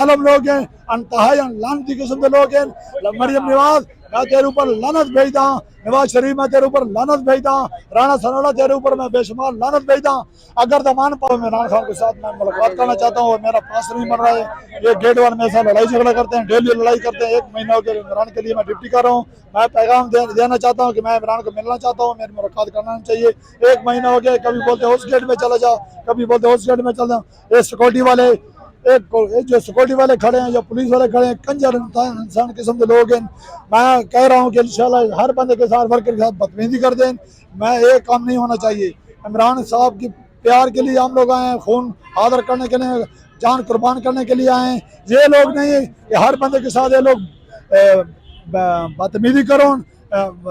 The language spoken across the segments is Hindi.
आलम लोग हैं, अनतहाई लानती किस्म के लोग हैं। मरियम नवाज मैं तेरे ऊपर लानत भेजदा, नवाज शरीफ मैं तेरे ऊपर लानत भेजदा, राणा सनाउल्लाह तेरे ऊपर मैं बेशुमार लानत भेजदा। अगर दमान पाओ इमरान खान के साथ मैं मुलाकात करना चाहता हूँ और मेरा पास नहीं बन रहा है। ये गेट वन मेरे साथ लड़ाई झगड़ा करते हैं, डेली लड़ाई करते हैं। 1 महीना हो गया इमरान के लिए मैं ड्यूटी कर रहा हूँ। मैं पैगाम देना चाहता हूँ कि मैं इमरान को मिलना चाहता हूँ, मेरी मुलाकात करना चाहिए। 1 महीना हो गया, कभी बोलते उस गेट में चला जाओ, कभी बोलते उस गेट में चल जाओ। ये सिक्योरिटी वाले एक जो सिक्योरिटी वाले खड़े हैं, जो पुलिस वाले खड़े हैं, कंजर इंसान किस्म के लोग हैं। मैं कह रहा हूँ कि इंशाल्लाह हर बंदे के साथ वर्कर के साथ बदतमीजी कर दें। मैं एक काम नहीं होना चाहिए। इमरान साहब की प्यार के लिए हम लोग आए हैं, खून आदर करने के लिए, जान कुर्बान करने के लिए आए हैं। ये लोग नहीं है कि हर बंदे के साथ ये लोग बदतमीजी करो,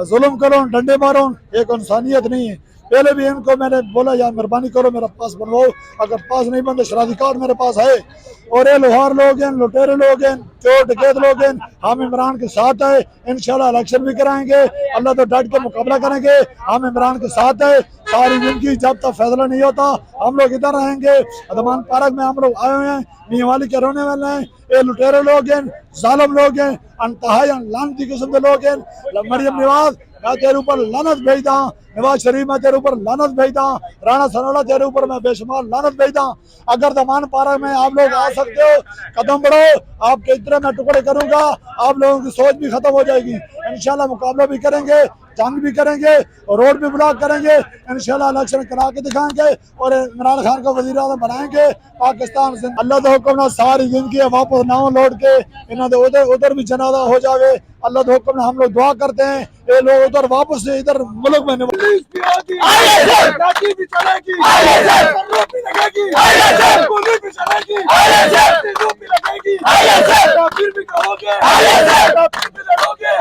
जुल्म करो, डंडे मारो। एक इंसानियत नहीं है। पहले भी इनको मैंने बोला यार मेहरबानी करो मेरा पास बनवाओ, अगर पास नहीं बनते शराधी कार्ड मेरे पास है। और ये लोहार लोग हैं, लुटेरे लोग हैं, चोर डकैत लोग हैं। हम इमरान के साथ है, इंशाल्लाह इलेक्शन भी कराएंगे, अल्लाह तो डट के मुकाबला करेंगे। हम इमरान के साथ है सारी जिंदगी, जब तक फैसला नहीं होता हम लोग इधर रहेंगे। अदमान पार्क में हम लोग आए हुए हैं, मियावाली के रहने वाले हैं। ये लुटेरे लोग हैं, जालिम लोग हैं, अनतहाई लानती किस्म के लोग हैं। मरियम नवाज मैं तेरे ऊपर लानत भेजदा, नवाज शरीफ मैं तेरे ऊपर लानत भेजदा, राणा सनाउल्लाह तेरे ऊपर मैं बेशुमार लानत भेजदा। अगर दमान पार्क में आप लोग आ सकते हो, कदम बढ़ो, आपके इतने मैं टुकड़े करूंगा, आप लोगों की सोच भी खत्म हो जाएगी। इंशाल्लाह मुकाबला भी करेंगे, जंग भी करेंगे और रोड भी ब्लॉक करेंगे। इंशाल्लाह इलेक्शन करा के दिखाएंगे और इमरान खान को वजीर आज़म बनाएंगे पाकिस्तान से। अल्लाह तो हुक्म ना सारी जिंदगी वापस ना हो लौट के, इन्होंने उधर भी जनाजा हो जावे। अल्लाह तो हुक्म हम लोग दुआ करते हैं ये लोग उधर वापस से इधर मुल्क में पुलिस भी आती है, लाठी भी चलेगी, भी लगेगी, गोली भी चलेगी, भी लगेगी, फिर भी कहोगे, फिर भी लड़ोगे,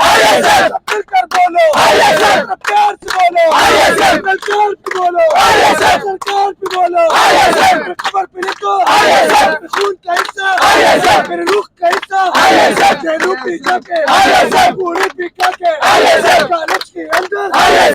फिर कर बोलो, प्यार से बोलो, सरकार पे बोलो, सरकार पे बोलो, खबर पे लिखो, खून का हिस्सा, मेरे रुख का हिस्सा, रूपी जाके, पूरी पिका के